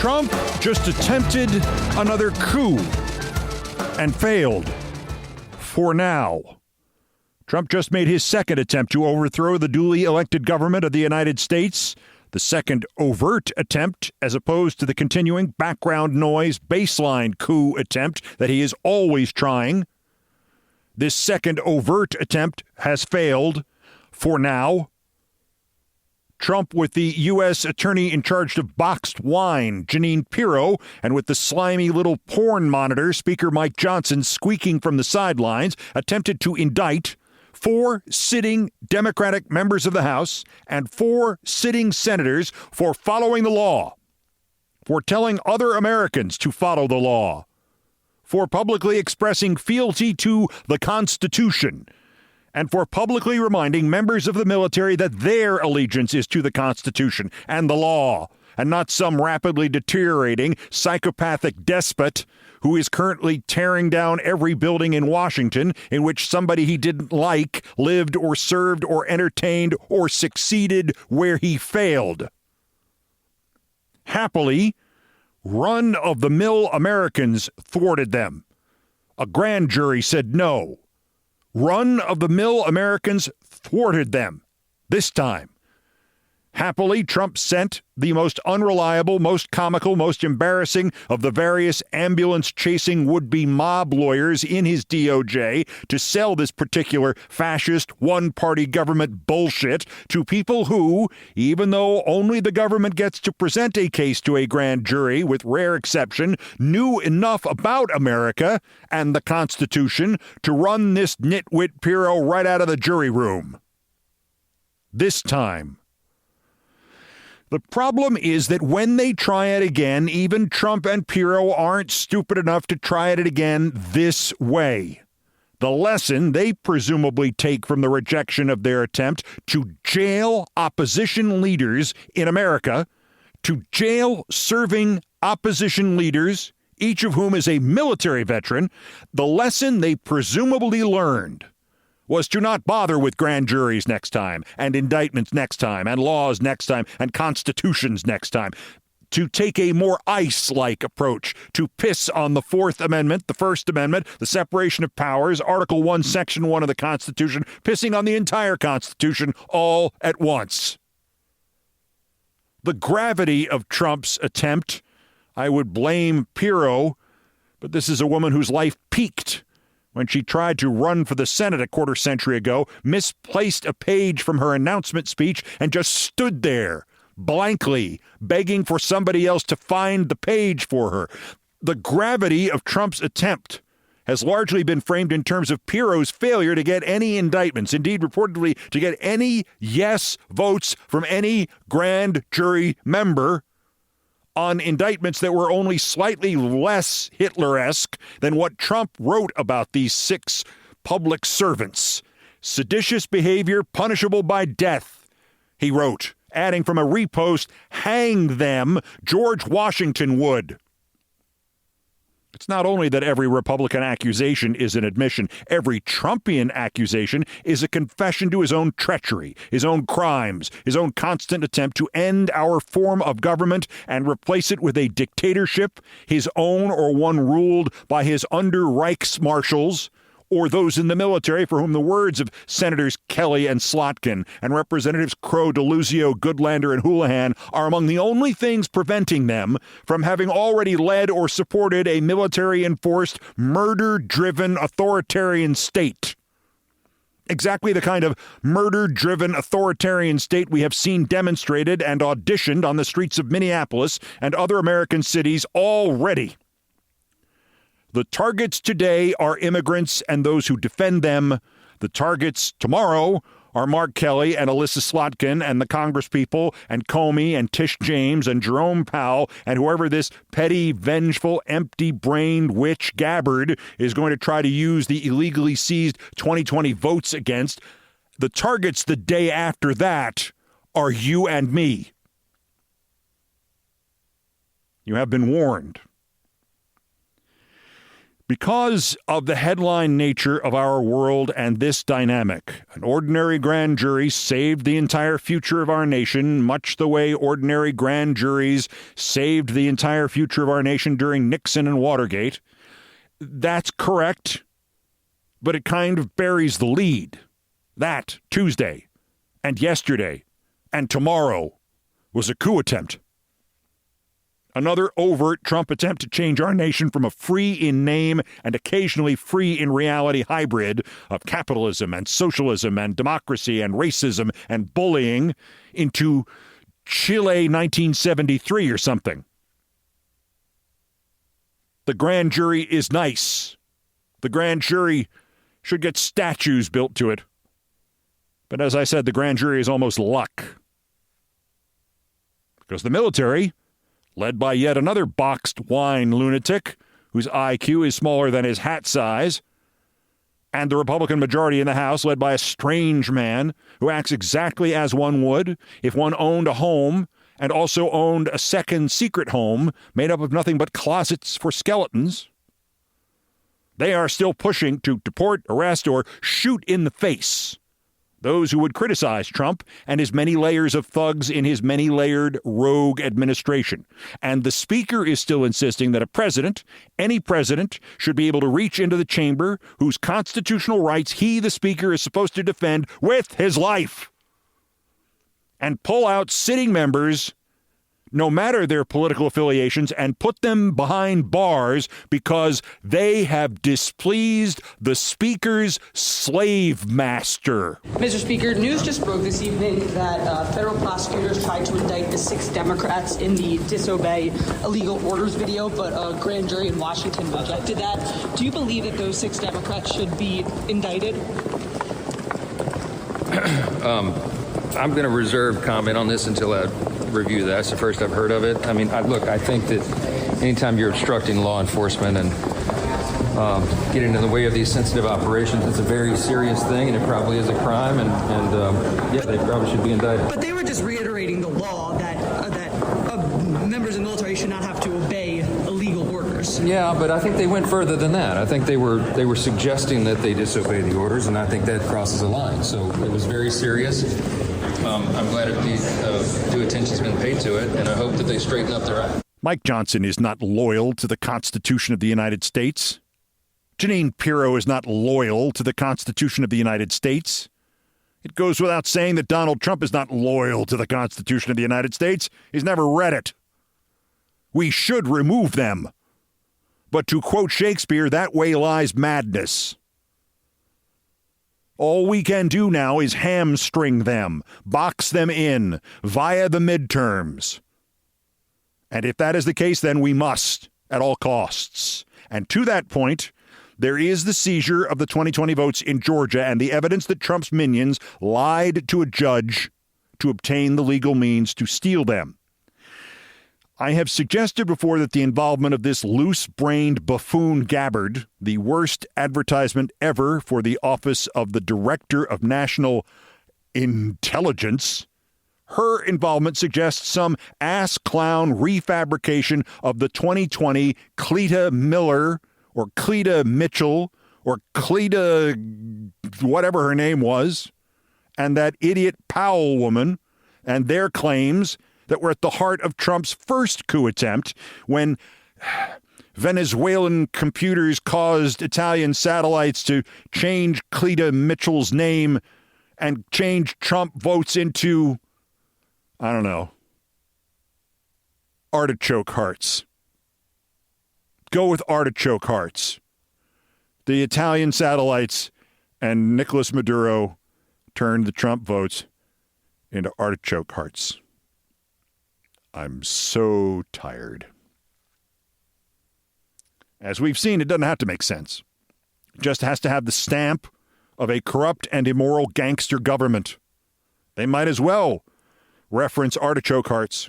Trump just attempted another coup and failed. For now. Trump just made his second attempt to overthrow the duly elected government of the United States. The second overt attempt, as opposed to the continuing background noise baseline coup attempt that he is always trying. This second overt attempt has failed for now. Trump with the U.S. attorney in charge of boxed wine, Jeanine Pirro, and with the slimy little porn monitor, Speaker Mike Johnson, squeaking from the sidelines, attempted to indict 4 sitting Democratic members of the House and 4 sitting senators for following the law, for telling other Americans to follow the law, for publicly expressing fealty to the Constitution, and for publicly reminding members of the military that their allegiance is to the Constitution and the law, and not some rapidly deteriorating psychopathic despot who is currently tearing down every building in Washington in which somebody he didn't like lived or served or entertained or succeeded where he failed. Happily, run-of-the-mill Americans thwarted them. A grand jury said no. Run-of-the-mill Americans thwarted them. This time. Happily, Trump sent the most unreliable, most comical, most embarrassing of the various ambulance-chasing would-be mob lawyers in his DOJ to sell this particular fascist one-party government bullshit to people who, even though only the government gets to present a case to a grand jury, with rare exception, knew enough about America and the Constitution to run this nitwit Pirro right out of the jury room. This time. The problem is that when they try it again, even Trump and Pirro aren't stupid enough to try it again this way. The lesson they presumably take from the rejection of their attempt to jail opposition leaders in America, to jail serving opposition leaders, each of whom is a military veteran, the lesson they presumably learned was to not bother with grand juries next time, and indictments next time, and laws next time, and constitutions next time. To take a more ICE-like approach, to piss on the Fourth Amendment, the First Amendment, the separation of powers, Article 1, Section 1 of the Constitution, pissing on the entire Constitution all at once. The gravity of Trump's attempt, I would blame Pirro, but this is a woman whose life peaked when she tried to run for the Senate a quarter century ago, misplaced a page from her announcement speech, and just stood there, blankly, begging for somebody else to find the page for her. The gravity of Trump's attempt has largely been framed in terms of Pirro's failure to get any indictments, indeed reportedly to get any yes votes from any grand jury member on indictments that were only slightly less Hitler-esque than what Trump wrote about these 6 public servants. Seditious behavior punishable by death, he wrote, adding from a repost, hang them, George Washington would. It's not only that every Republican accusation is an admission. Every Trumpian accusation is a confession to his own treachery, his own crimes, his own constant attempt to end our form of government and replace it with a dictatorship, his own or one ruled by his under Reichsmarschalls, or those in the military for whom the words of Senators Kelly and Slotkin and Representatives Crow, DeLuzio, Goodlander, and Houlihan are among the only things preventing them from having already led or supported a military-enforced, murder-driven authoritarian state. Exactly the kind of murder-driven authoritarian state we have seen demonstrated and auditioned on the streets of Minneapolis and other American cities already. The targets today are immigrants and those who defend them. The targets tomorrow are Mark Kelly and Elise Slotkin and the congresspeople and Comey and Tish James and Jerome Powell and whoever this petty, vengeful, empty-brained witch Gabbard is going to try to use the illegally seized 2020 votes against. The targets the day after that are you and me. You have been warned. Because of the headline nature of our world and this dynamic, an ordinary grand jury saved the entire future of our nation, much the way ordinary grand juries saved the entire future of our nation during Nixon and Watergate. That's correct, but it kind of buries the lead. That Tuesday and yesterday and tomorrow was a coup attempt. Another overt Trump attempt to change our nation from a free in name and occasionally free in reality hybrid of capitalism and socialism and democracy and racism and bullying into Chile 1973 or something. The grand jury is nice. The grand jury should get statues built to it. But as I said, the grand jury is almost luck. Because the military, led by yet another boxed wine lunatic whose IQ is smaller than his hat size, and the Republican majority in the House, led by a strange man who acts exactly as one would if one owned a home and also owned a second secret home made up of nothing but closets for skeletons. They are still pushing to deport, arrest, or shoot in the face those who would criticize Trump and his many layers of thugs in his many-layered rogue administration. And the Speaker is still insisting that a president, any president, should be able to reach into the chamber whose constitutional rights he, the Speaker, is supposed to defend with his life and pull out sitting members, no matter their political affiliations, and put them behind bars because they have displeased the Speaker's slave master. Mr. Speaker, news just broke this evening that federal prosecutors tried to indict the 6 Democrats in the disobey illegal orders video, but a grand jury in Washington rejected that. Do you believe that those 6 Democrats should be indicted? I'm going to reserve comment on this until I review that. That's the first I've heard of it. I mean, I think that anytime you're obstructing law enforcement and getting in the way of these sensitive operations, it's a very serious thing, and it probably is a crime, and they probably should be indicted. But they were just reiterating the law that members of the military should not have to obey illegal orders. Yeah, but I think they went further than that. I think they were suggesting that they disobey the orders, and I think that crosses a line. So it was very serious. I'm glad due attention's been paid to it, and I hope that they straighten up their act. Mike Johnson is not loyal to the Constitution of the United States. Jeanine Pirro is not loyal to the Constitution of the United States. It goes without saying that Donald Trump is not loyal to the Constitution of the United States. He's never read it. We should remove them. But to quote Shakespeare, that way lies madness. All we can do now is hamstring them, box them in via the midterms. And if that is the case, then we must at all costs. And to that point, there is the seizure of the 2020 votes in Georgia and the evidence that Trump's minions lied to a judge to obtain the legal means to steal them. I have suggested before that the involvement of this loose-brained buffoon Gabbard, the worst advertisement ever for the office of the Director of National Intelligence, her involvement suggests some ass-clown refabrication of the 2020 Cleta Miller or Cleta Mitchell or Cleta whatever her name was, and that idiot Powell woman and their claims that were at the heart of Trump's first coup attempt when Venezuelan computers caused Italian satellites to change Cleta Mitchell's name and change Trump votes into, I don't know, artichoke hearts. Go with artichoke hearts. The Italian satellites and Nicolas Maduro turned the Trump votes into artichoke hearts. I'm so tired. As we've seen, it doesn't have to make sense. It just has to have the stamp of a corrupt and immoral gangster government. They might as well reference artichoke hearts.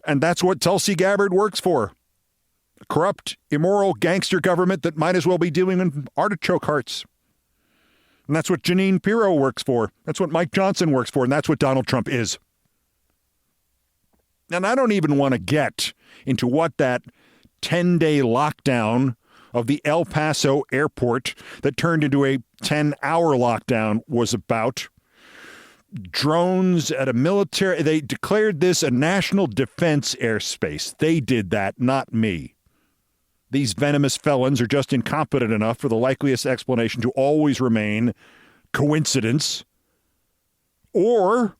And that's what Tulsi Gabbard works for. A corrupt, immoral gangster government that might as well be dealing in artichoke hearts. And that's what Jeanine Pirro works for. That's what Mike Johnson works for. And that's what Donald Trump is. And I don't even want to get into what that 10-day lockdown of the El Paso airport that turned into a 10-hour lockdown was about. Drones at a military, they declared this a national defense airspace. They did that, not me. These venomous felons are just incompetent enough for the likeliest explanation to always remain coincidence, or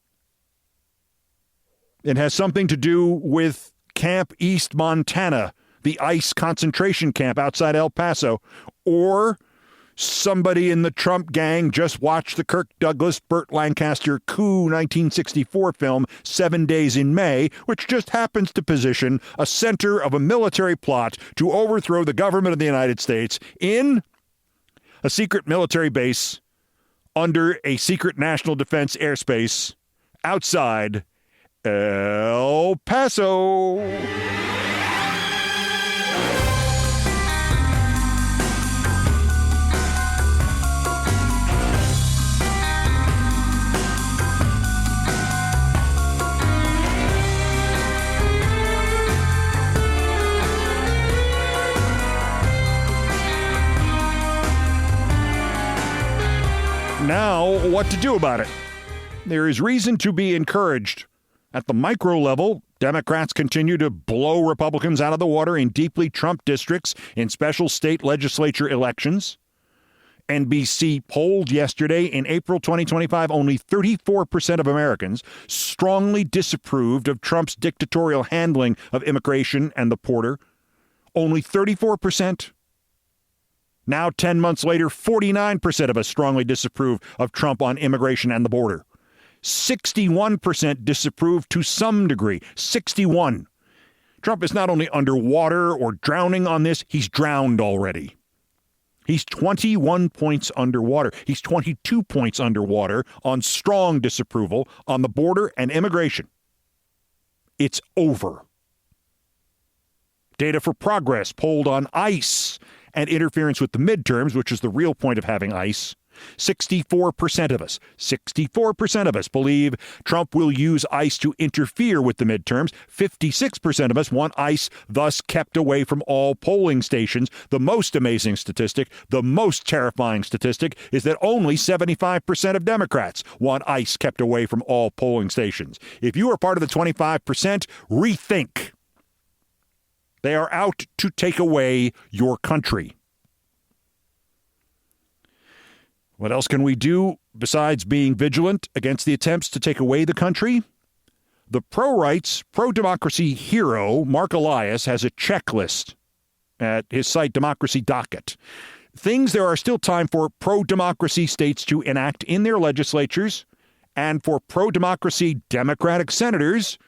it has something to do with Camp East Montana, the ICE concentration camp outside El Paso, or somebody in the Trump gang just watched the Kirk Douglas, Burt Lancaster coup 1964 film 7 Days in May, which just happens to position a center of a military plot to overthrow the government of the United States in a secret military base under a secret national defense airspace outside El Paso. Now, what to do about it? There is reason to be encouraged. At the micro level, Democrats continue to blow Republicans out of the water in deeply Trump districts in special state legislature elections. NBC polled yesterday in April 2025, only 34% of Americans strongly disapproved of Trump's dictatorial handling of immigration and the border. Only 34%. Now, 10 months later, 49% of us strongly disapprove of Trump on immigration and the border. 61% disapprove to some degree. 61. Trump is not only underwater or drowning on this, he's drowned already. He's 21 points underwater. He's 22 points underwater on strong disapproval on the border and immigration. It's over. Data for Progress polled on ICE and interference with the midterms, which is the real point of having ICE. 64% of us believe Trump will use ICE to interfere with the midterms. 56% of us want ICE thus kept away from all polling stations. The most amazing statistic, the most terrifying statistic, is that only 75% of Democrats want ICE kept away from all polling stations. If you are part of the 25%, rethink. They are out to take away your country. What else can we do besides being vigilant against the attempts to take away the country? The pro-rights, pro-democracy hero, Mark Elias, has a checklist at his site, Democracy Docket. Things there are still time for pro-democracy states to enact in their legislatures and for pro-democracy Democratic senators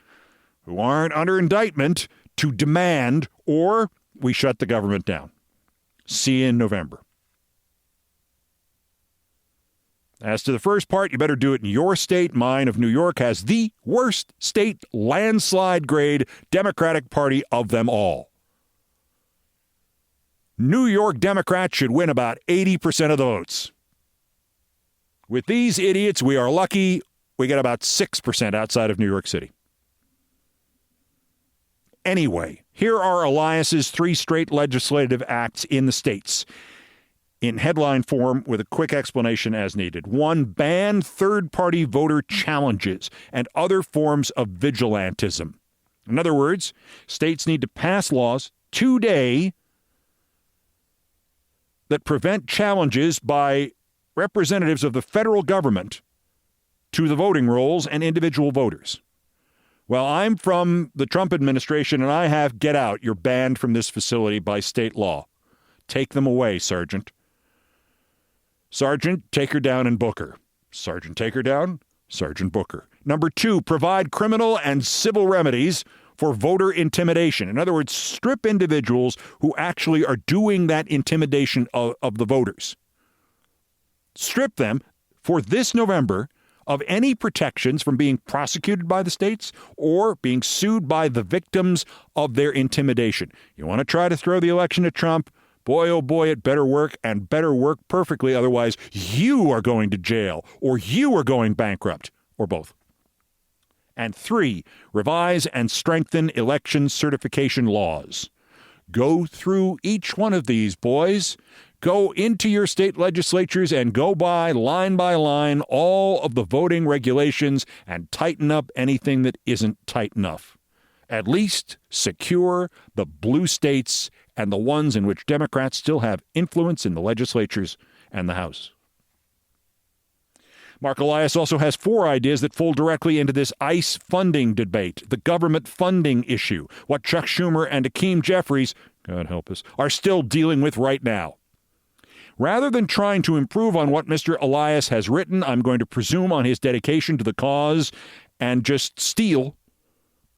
who aren't under indictment to demand, or we shut the government down. See you in November. As to the first part, you better do it in your state. Mine of New York has the worst state landslide grade Democratic Party of them all. New York Democrats should win about 80% of the votes. With these idiots, we are lucky we get about 6% outside of New York City. Anyway, here are Elias's 3 straight legislative acts in the states, in headline form with a quick explanation as needed. 1, ban third-party voter challenges and other forms of vigilantism. In other words, states need to pass laws today that prevent challenges by representatives of the federal government to the voting rolls and individual voters. Well, I'm from the Trump administration, and I have get out. You're banned from this facility by state law. Take them away, Sergeant. Sergeant, take her down and book her. Sergeant, take her down. Sergeant, book her. Number 2, provide criminal and civil remedies for voter intimidation. In other words, strip individuals who actually are doing that intimidation of the voters. Strip them for this November of any protections from being prosecuted by the states or being sued by the victims of their intimidation. You want to try to throw the election at Trump? Boy, oh boy, it better work, and better work perfectly. Otherwise, you are going to jail, or you are going bankrupt, or both. And 3, revise and strengthen election certification laws. Go through each one of these, boys. Go into your state legislatures and go by line all of the voting regulations and tighten up anything that isn't tight enough. At least secure the blue states and the ones in which Democrats still have influence in the legislatures and the House. Mark Elias also has 4 ideas that fall directly into this ICE funding debate, the government funding issue, what Chuck Schumer and Hakeem Jeffries, God help us, are still dealing with right now. Rather than trying to improve on what Mr. Elias has written, I'm going to presume on his dedication to the cause and just steal,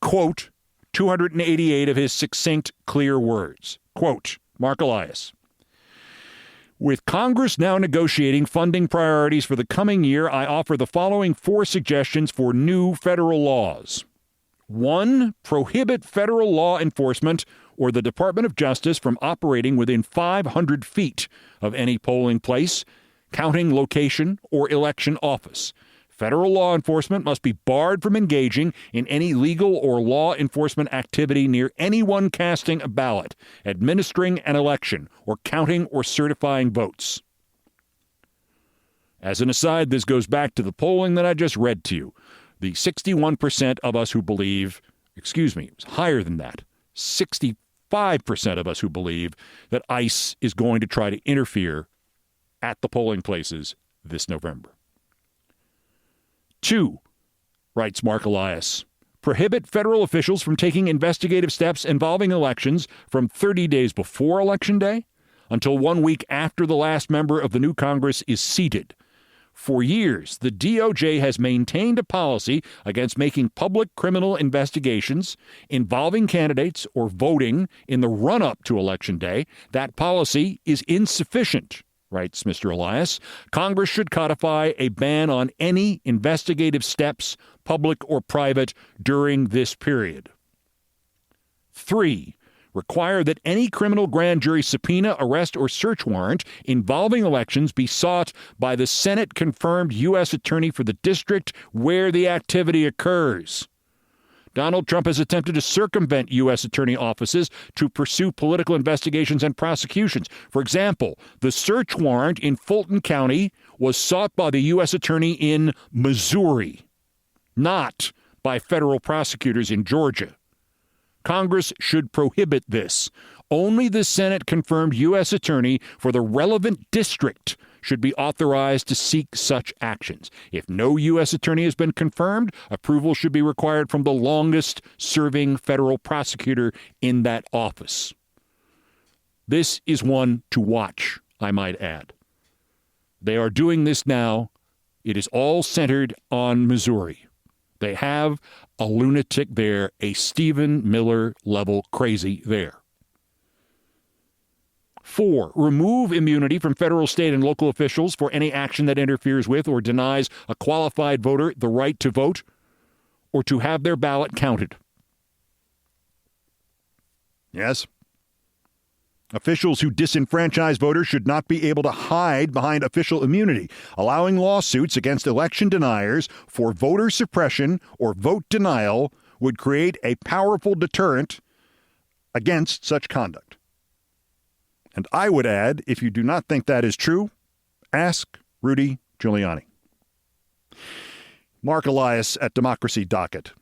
quote, 288 of his succinct, clear words. Quote, Mark Elias. With Congress now negotiating funding priorities for the coming year, I offer the following 4 suggestions for new federal laws. 1. Prohibit federal law enforcement or the Department of Justice from operating within 500 feet of any polling place, counting location, or election office. Federal law enforcement must be barred from engaging in any legal or law enforcement activity near anyone casting a ballot, administering an election, or counting or certifying votes. As an aside, this goes back to the polling that I just read to you. The 61% of us who believe, it was higher than that, 65% of us who believe that ICE is going to try to interfere at the polling places this November. 2, writes Mark Elias, prohibit federal officials from taking investigative steps involving elections from 30 days before Election Day until 1 week after the last member of the new Congress is seated. For years, the DOJ has maintained a policy against making public criminal investigations involving candidates or voting in the run-up to Election Day. That policy is insufficient, writes Mr. Elias. Congress should codify a ban on any investigative steps, public or private, during this period. 3. Require that any criminal grand jury subpoena, arrest, or search warrant involving elections be sought by the Senate-confirmed U.S. Attorney for the district where the activity occurs. Donald Trump has attempted to circumvent U.S. attorney offices to pursue political investigations and prosecutions. For example, the search warrant in Fulton County was sought by the U.S. attorney in Missouri, not by federal prosecutors in Georgia. Congress should prohibit this. Only the Senate-confirmed U.S. attorney for the relevant district should be authorized to seek such actions. If no U.S. attorney has been confirmed, approval should be required from the longest-serving federal prosecutor in that office. This is one to watch, I might add. They are doing this now. It is all centered on Missouri. They have a lunatic there, a Stephen Miller-level crazy there. 4, remove immunity from federal, state, and local officials for any action that interferes with or denies a qualified voter the right to vote or to have their ballot counted. Yes. Officials who disenfranchise voters should not be able to hide behind official immunity. Allowing lawsuits against election deniers for voter suppression or vote denial would create a powerful deterrent against such conduct. And I would add, if you do not think that is true, ask Rudy Giuliani. Mark Elias at Democracy Docket.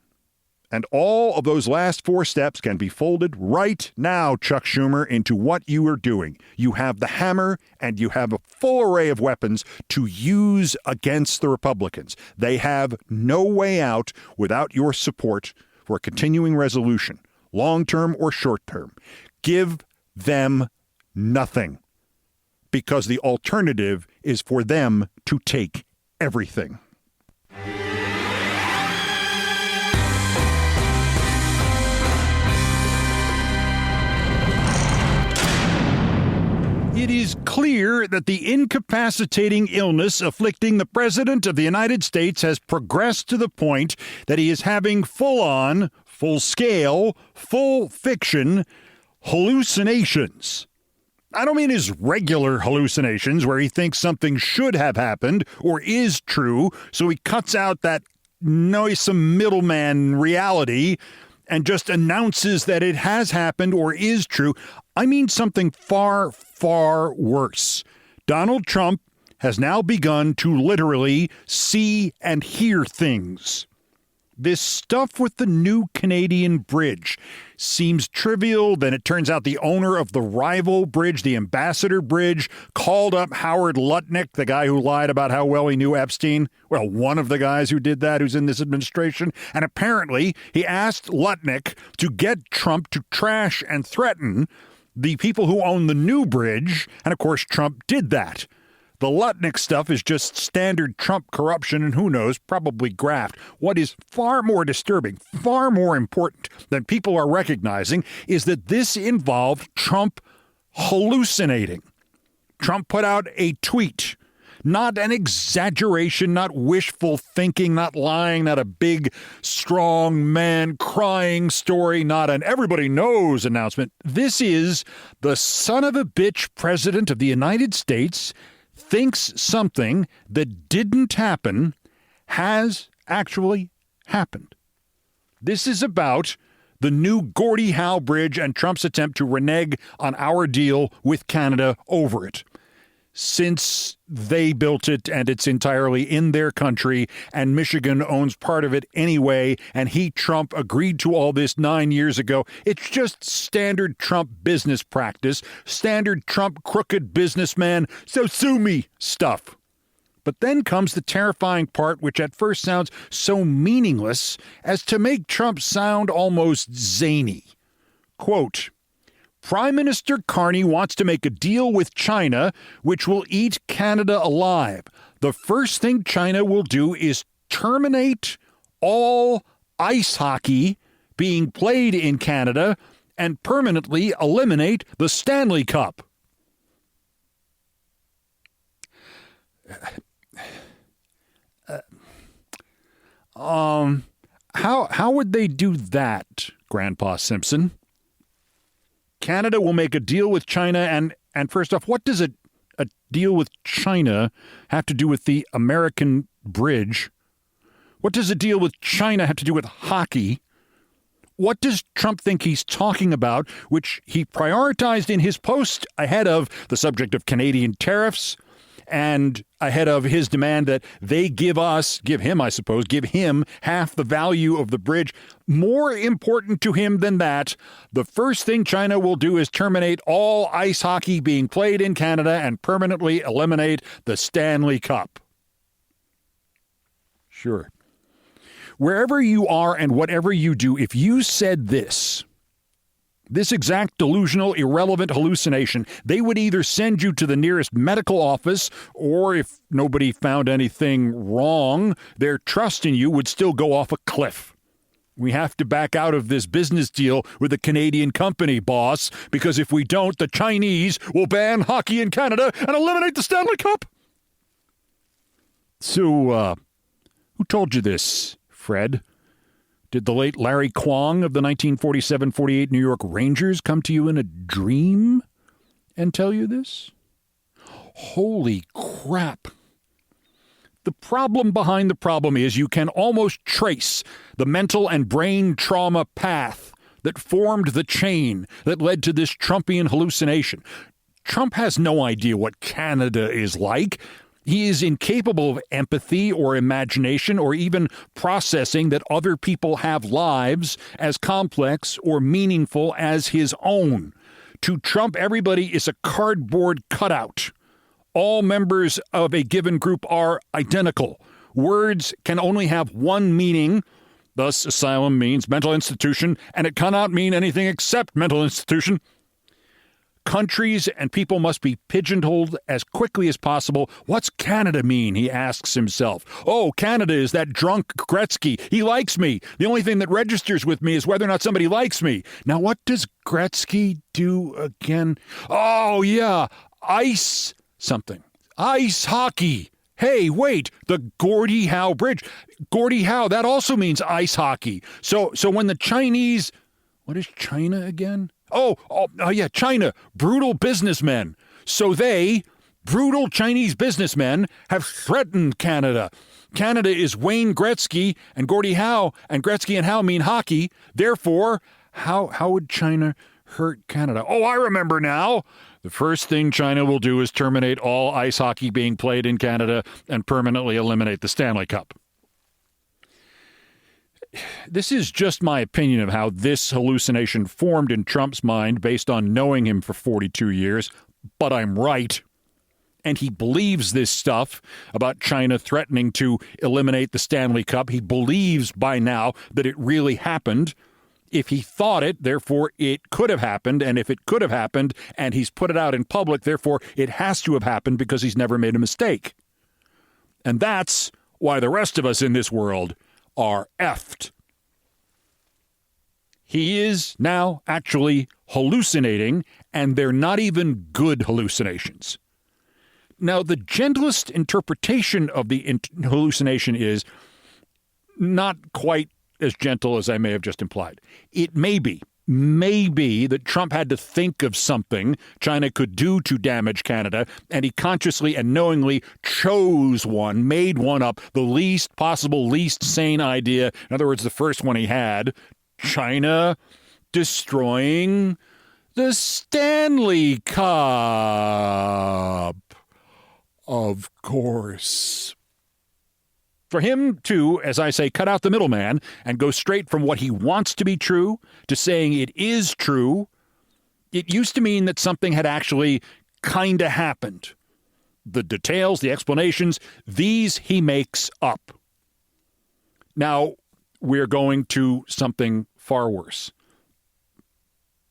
And all of those last 4 steps can be folded right now, Chuck Schumer, into what you are doing. You have the hammer and you have a full array of weapons to use against the Republicans. They have no way out without your support for a continuing resolution, long-term or short-term. Give them nothing, because the alternative is for them to take everything. It is clear that the incapacitating illness afflicting the President of the United States has progressed to the point that he is having full-on, full-scale, full-fiction hallucinations. I don't mean his regular hallucinations where he thinks something should have happened or is true, so he cuts out that noisome middleman reality and just announces that it has happened or is true. I mean something far, far worse. Donald Trump has now begun to literally see and hear things. This stuff with the new Canadian bridge seems trivial. Then it turns out the owner of the rival bridge, the Ambassador Bridge, called up Howard Lutnick, the guy who lied about how well he knew Epstein. Well, one of the guys who did that, who's in this administration. And apparently he asked Lutnick to get Trump to trash and threaten the people who own the new bridge. And of course, Trump did that. The Lutnick stuff is just standard Trump corruption and who knows, probably graft. What is far more disturbing, far more important than people are recognizing is that this involved Trump hallucinating. Trump put out a tweet, not an exaggeration, not wishful thinking, not lying, not a big, strong man crying story, not an everybody knows announcement. This is the son of a bitch president of the United States thinks something that didn't happen has actually happened. This is about the new Gordie Howe Bridge and Trump's attempt to renege on our deal with Canada over it. Since they built it and it's entirely in their country and Michigan owns part of it anyway, and Trump, agreed to all this 9 years ago, it's just standard Trump business practice, standard Trump crooked businessman, so sue me stuff. But then comes the terrifying part, which at first sounds so meaningless as to make Trump sound almost zany. Quote, Prime Minister Carney wants to make a deal with China, which will eat Canada alive. The first thing China will do is terminate all ice hockey being played in Canada and permanently eliminate the Stanley Cup. How would they do that, Grandpa Simpson? Canada will make a deal with China, and first off, what does a deal with China have to do with the American bridge? What does a deal with China have to do with hockey? What does Trump think he's talking about, which he prioritized in his post ahead of the subject of Canadian tariffs and ahead of his demand that they give him half the value of the bridge? More important to him than that, the first thing China will do is terminate all ice hockey being played in Canada and permanently eliminate the Stanley Cup. Sure. Wherever you are and whatever you do, if you said this exact delusional, irrelevant hallucination, they would either send you to the nearest medical office, or if nobody found anything wrong, their trust in you would still go off a cliff. We have to back out of this business deal with a Canadian company, boss, because if we don't, the Chinese will ban hockey in Canada and eliminate the Stanley Cup. So, who told you this, Fred? Did the late Larry Kwong of the 1947-48 New York Rangers come to you in a dream and tell you this? Holy crap. The problem behind the problem is you can almost trace the mental and brain trauma path that formed the chain that led to this Trumpian hallucination. Trump has no idea what Canada is like. He is incapable of empathy or imagination or even processing that other people have lives as complex or meaningful as his own. To Trump, everybody is a cardboard cutout. All members of a given group are identical. Words can only have one meaning. Thus, asylum means mental institution, and it cannot mean anything except mental institution. Countries and people must be pigeonholed as quickly as possible. What's Canada mean, he asks himself. Oh, Canada is that drunk Gretzky. He likes me. The only thing that registers with me is whether or not somebody likes me. Now, what does Gretzky do again? Oh, yeah, ice something. Ice hockey. Hey, wait, the Gordie Howe Bridge. Gordie Howe, that also means ice hockey. So when the Chinese... What is China again? Oh, yeah, China, brutal businessmen. So they Brutal Chinese businessmen have threatened Canada. Canada is Wayne Gretzky and Gordie Howe, and Gretzky and Howe mean hockey. Therefore, how would China hurt Canada? Oh, I remember now. The first thing China will do is terminate all ice hockey being played in Canada and permanently eliminate the Stanley Cup. This is just my opinion of how this hallucination formed in Trump's mind based on knowing him for 42 years, but I'm right. And he believes this stuff about China threatening to eliminate the Stanley Cup. He believes by now that it really happened. If he thought it, therefore it could have happened. And if it could have happened and he's put it out in public, therefore it has to have happened because he's never made a mistake. And that's why the rest of us in this world are effed. He is now actually hallucinating, and they're not even good hallucinations. Now, the gentlest interpretation of the hallucination is not quite as gentle as I may have just implied. It may be that Trump had to think of something China could do to damage Canada, and he consciously and knowingly chose one, made one up, the least possible, least sane idea. In other words, the first one he had, China destroying the Stanley Cup. Of course. For him to, as I say, cut out the middleman and go straight from what he wants to be true to saying it is true, it used to mean that something had actually kind of happened. The details, the explanations, these he makes up. Now, we're going to something far worse.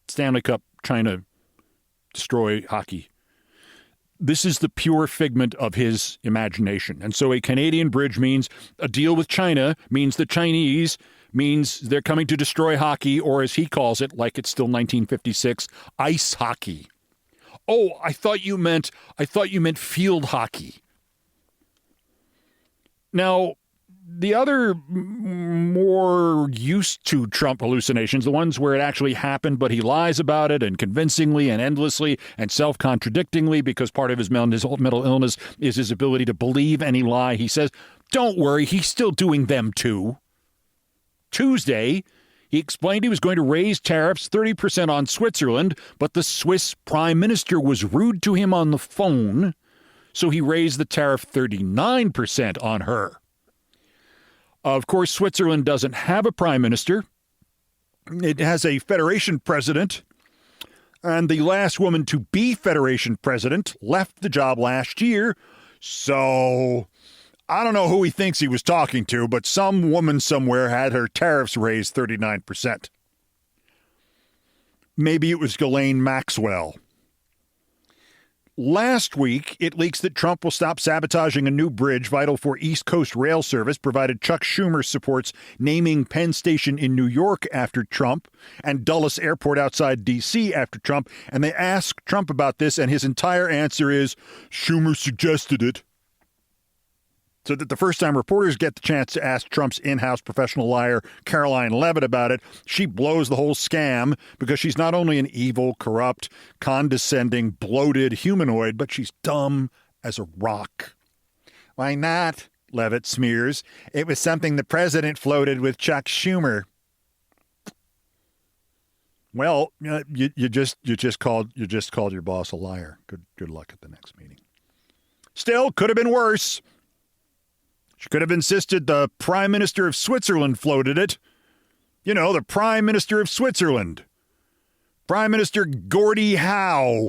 Stanley Cup, China, destroy hockey. This is the pure figment of his imagination. And so a Canadian bridge means a deal with China, means the Chinese, means they're coming to destroy hockey, or as he calls it, like it's still 1956, ice hockey. Oh, I thought you meant field hockey. Now, the other more used to Trump hallucinations, the ones where it actually happened, but he lies about it and convincingly and endlessly and self-contradictingly because part of his mental illness is his ability to believe any lie. He says, don't worry, he's still doing them too. Tuesday, he explained he was going to raise tariffs 30% on Switzerland, but the Swiss prime minister was rude to him on the phone, so he raised the tariff 39% on her. Of course, Switzerland doesn't have a prime minister. It has a federation president. And the last woman to be federation president left the job last year. So I don't know who he thinks he was talking to, but some woman somewhere had her tariffs raised 39%. Maybe it was Ghislaine Maxwell. Last week, it leaks that Trump will stop sabotaging a new bridge vital for East Coast rail service, provided Chuck Schumer supports naming Penn Station in New York after Trump and Dulles Airport outside D.C. after Trump. And they ask Trump about this, and his entire answer is, Schumer suggested it. So that the first time reporters get the chance to ask Trump's in-house professional liar, Caroline Leavitt, about it, she blows the whole scam because she's not only an evil, corrupt, condescending, bloated humanoid, but she's dumb as a rock. Why not? Leavitt smears. It was something the president floated with Chuck Schumer. Well, you just called your boss a liar. Good luck at the next meeting. Still, could have been worse. She could have insisted the Prime Minister of Switzerland floated it. You know, the Prime Minister of Switzerland. Prime Minister Gordie Howe.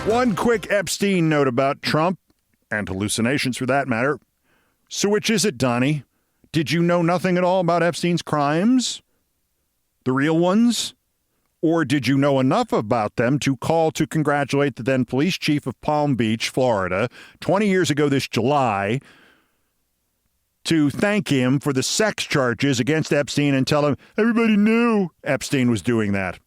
One quick Epstein note about Trump, and hallucinations for that matter. So which is it, Donnie? Did you know nothing at all about Epstein's crimes? The real ones? Or did you know enough about them to call to congratulate the then police chief of Palm Beach, Florida, 20 years ago this July, to thank him for the sex charges against Epstein and tell him everybody knew Epstein was doing that?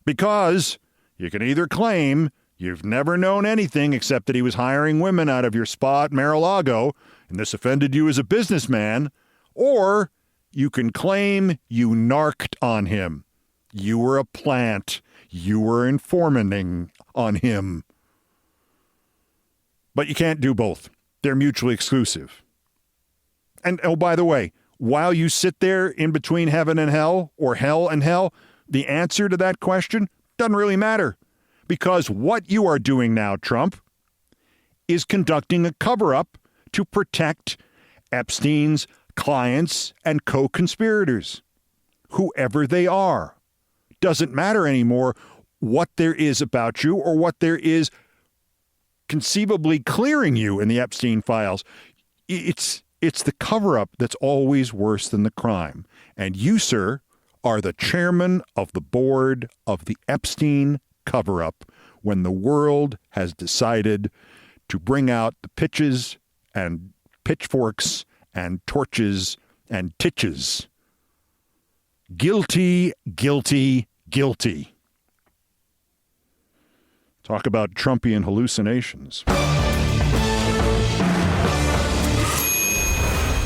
Because you can either claim you've never known anything except that he was hiring women out of your spa at Mar-a-Lago, and this offended you as a businessman, or You can claim you narked on him. You were a plant. You were informing on him. But you can't do both. They're mutually exclusive. And, oh, by the way, while you sit there in between heaven and hell, or hell and hell, the answer to that question doesn't really matter. Because what you are doing now, Trump, is conducting a cover-up to protect Epstein's clients and co-conspirators, whoever they are. Doesn't matter anymore what there is about you or what there is conceivably clearing you in the Epstein files. It's the cover-up that's always worse than the crime. And you, sir, are the chairman of the board of the Epstein cover-up when the world has decided to bring out the pitches and pitchforks and torches and titches. Guilty, guilty, guilty. Talk about Trumpian hallucinations.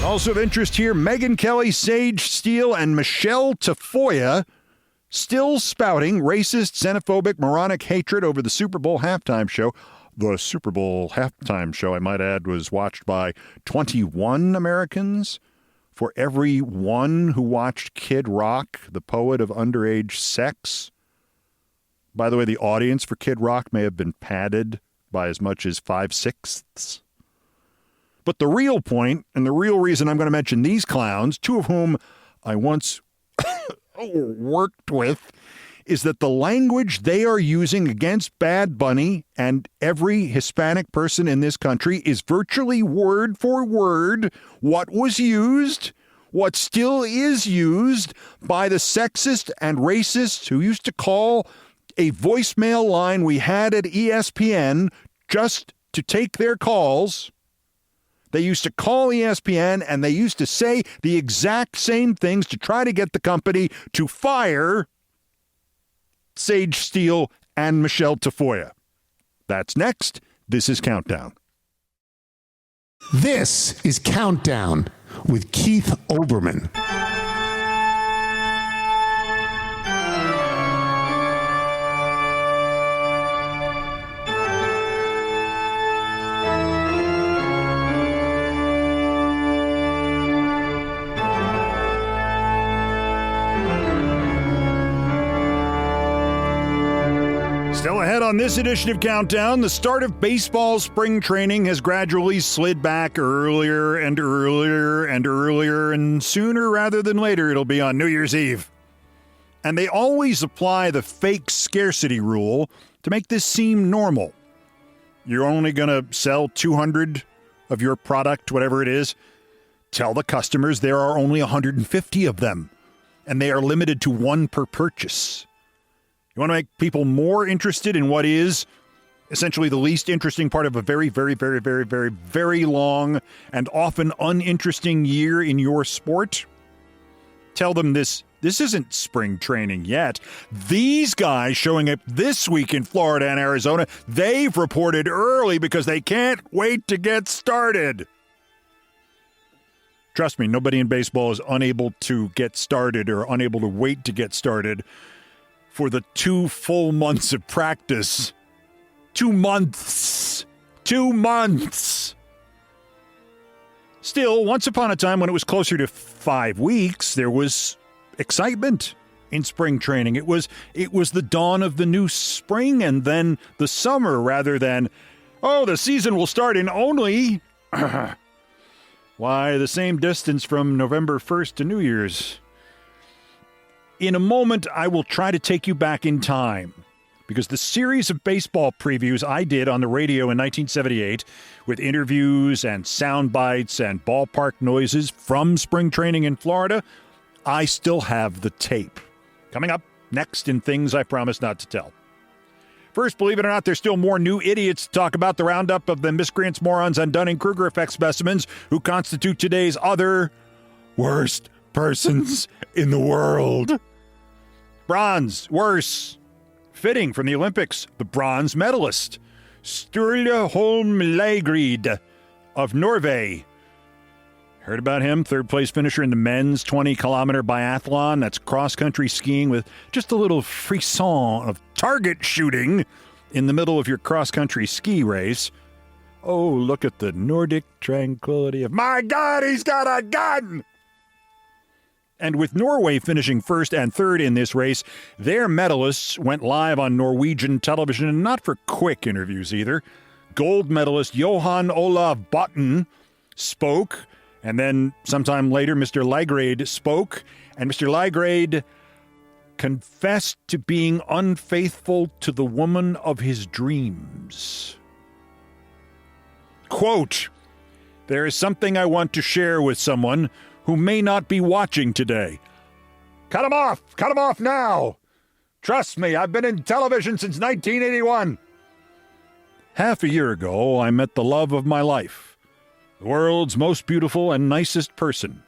Also of interest here, Megyn Kelly, Sage Steele, and Michelle Tafoya still spouting racist, xenophobic, moronic hatred over the Super Bowl halftime show. The Super Bowl halftime show, I might add, was watched by 21 Americans. For every one who watched Kid Rock, the poet of underage sex. By the way, the audience for Kid Rock may have been padded by as much as 5/6. But the real point, and the real reason I'm going to mention these clowns, two of whom I once worked with, is that the language they are using against Bad Bunny and every Hispanic person in this country is virtually word for word what was used, what still is used by the sexist and racists who used to call a voicemail line we had at ESPN just to take their calls. They used to call ESPN and they used to say the exact same things to try to get the company to fire Sage Steele and Michelle Tafoya. That's next. This is Countdown. This is Countdown with Keith Olbermann. Still ahead on this edition of Countdown, the start of baseball spring training has gradually slid back earlier and earlier and earlier, and sooner rather than later it'll be on New Year's Eve. And they always apply the fake scarcity rule to make this seem normal. You're only going to sell 200 of your product, whatever it is. Tell the customers there are only 150 of them, and they are limited to one per purchase. You want to make people more interested in what is essentially the least interesting part of a very, very, very, very, very, very long and often uninteresting year in your sport? Tell them this isn't spring training yet. These guys showing up this week in Florida and Arizona, they've reported early because they can't wait to get started. Trust me, nobody in baseball is unable to get started or unable to wait to get started for the 2 full months of practice. 2 months. 2 months. Still, once upon a time when it was closer to 5 weeks, there was excitement in spring training. It was the dawn of the new spring and then the summer rather than, the season will start in only, the same distance from November 1st to New Year's. In a moment, I will try to take you back in time, because the series of baseball previews I did on the radio in 1978, with interviews and sound bites and ballpark noises from spring training in Florida, I still have the tape. Coming up next in Things I Promise Not to Tell. First, believe it or not, there's still more new idiots to talk about. The roundup of the miscreants, morons, and Dunning-Kruger effect specimens who constitute today's other worst persons in the world. Bronze, worse. Fitting from the Olympics, the bronze medalist, Sturla Holm Lagerud of Norway. Heard about him, third-place finisher in the men's 20-kilometer biathlon. That's cross-country skiing with just a little frisson of target shooting in the middle of your cross-country ski race. Oh, look at the Nordic tranquility of, my God, he's got a gun! And with Norway finishing first and third in this race, their medalists went live on Norwegian television, and not for quick interviews either. Gold medalist Johan Olav Botten spoke, and then sometime later Mr. Lagrade spoke, and Mr. Lagrade confessed to being unfaithful to the woman of his dreams. Quote, "There is something I want to share with someone who may not be watching today." Cut him off! Cut him off now! Trust me, I've been in television since 1981. Half a year ago, I met the love of my life, the world's most beautiful and nicest person.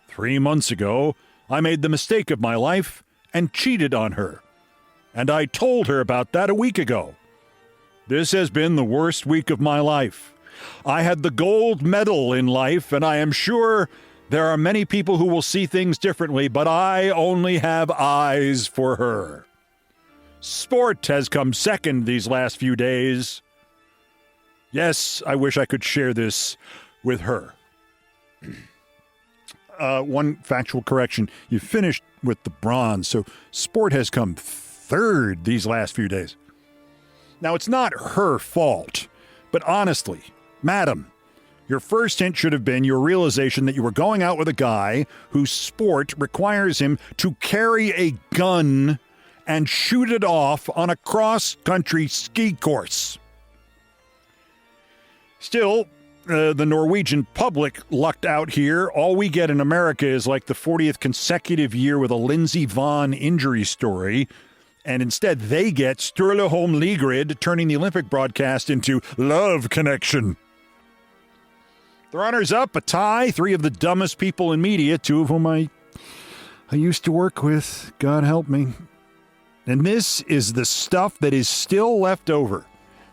3 months ago, I made the mistake of my life and cheated on her. And I told her about that a week ago. This has been the worst week of my life. I had the gold medal in life, and I am sure there are many people who will see things differently, but I only have eyes for her. Sport has come second these last few days. Yes, I wish I could share this with her. One factual correction. You finished with the bronze, so sport has come third these last few days. Now, it's not her fault, but honestly, madam, your first hint should have been your realization that you were going out with a guy whose sport requires him to carry a gun and shoot it off on a cross-country ski course. Still, the Norwegian public lucked out here. All we get in America is like the 40th consecutive year with a Lindsey Vonn injury story, and instead they get Sturla Holm Ligrid turning the Olympic broadcast into Love Connection. The runners-up, a tie, 3 of the dumbest people in media, 2 of whom I used to work with, God help me. And this is the stuff that is still left over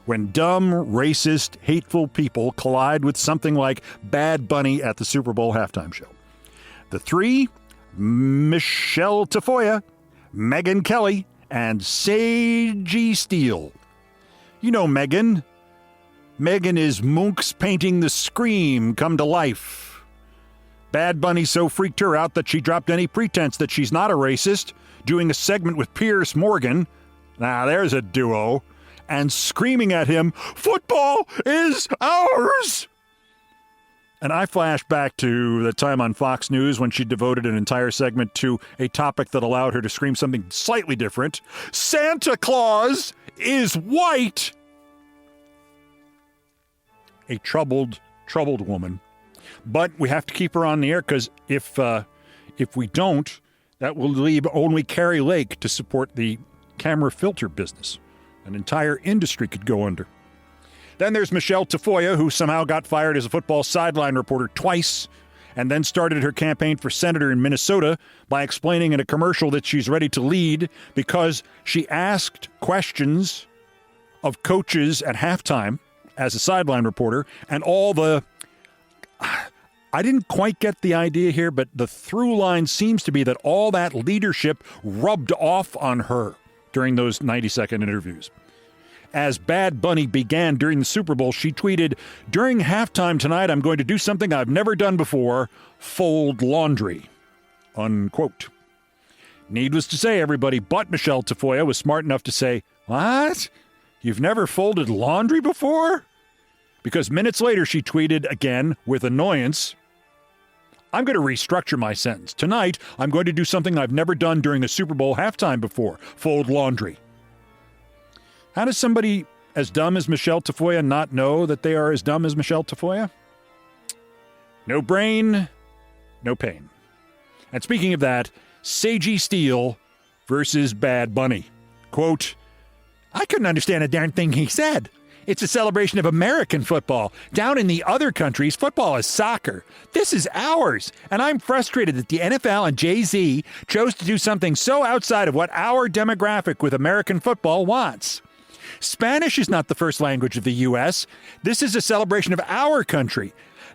when dumb, racist, hateful people collide with something like Bad Bunny at the Super Bowl halftime show. The 3, Michelle Tafoya, Megyn Kelly, and Seiji Steele. You know Megyn. Megyn is Munch's painting The Scream come to life. Bad Bunny so freaked her out that she dropped any pretense that she's not a racist, doing a segment with Piers Morgan. Now, there's a duo. And screaming at him, "Football is ours!" And I flash back to the time on Fox News when she devoted an entire segment to a topic that allowed her to scream something slightly different. Santa Claus is white! A troubled woman. But we have to keep her on the air because if we don't, that will leave only Carrie Lake to support the camera filter business. An entire industry could go under. Then there's Michelle Tafoya, who somehow got fired as a football sideline reporter twice, and then started her campaign for senator in Minnesota by explaining in a commercial that she's ready to lead because she asked questions of coaches at halftime as a sideline reporter, and all the... I didn't quite get the idea here, but the through line seems to be that all that leadership rubbed off on her during those 90-second interviews. As Bad Bunny began during the Super Bowl, she tweeted, "During halftime tonight, I'm going to do something I've never done before, fold laundry." Unquote. Needless to say, everybody but Michelle Tafoya was smart enough to say, "What? You've never folded laundry before?" Because minutes later, she tweeted again with annoyance, "I'm going to restructure my sentence. Tonight, I'm going to do something I've never done during a Super Bowl halftime before, fold laundry." How does somebody as dumb as Michelle Tafoya not know that they are as dumb as Michelle Tafoya? No brain, no pain. And speaking of that, Seiji Steele versus Bad Bunny. Quote, "I couldn't understand a darn thing he said. It's a celebration of American football. Down in the other countries, football is soccer. This is ours. And I'm frustrated that the NFL and Jay-Z chose to do something so outside of what our demographic with American football wants. Spanish is not the first language of the U.S. This is a celebration of our country.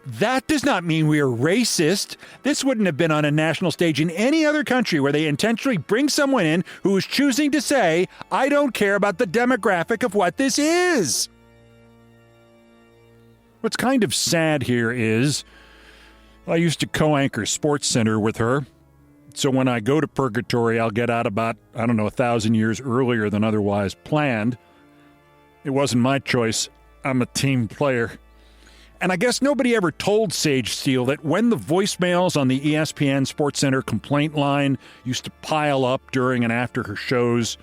That does not mean we are racist. This wouldn't have been on a national stage in any other country where they intentionally bring someone in who is choosing to say, I don't care about the demographic of what this is. What's kind of sad here is I used to co-anchor Sports Center with her. So when I go to purgatory, I'll get out about, 1,000 years earlier than otherwise planned. It wasn't my choice. I'm a team player. And I guess nobody ever told Sage Steele that when the voicemails on the ESPN SportsCenter complaint line used to pile up during and after her shows,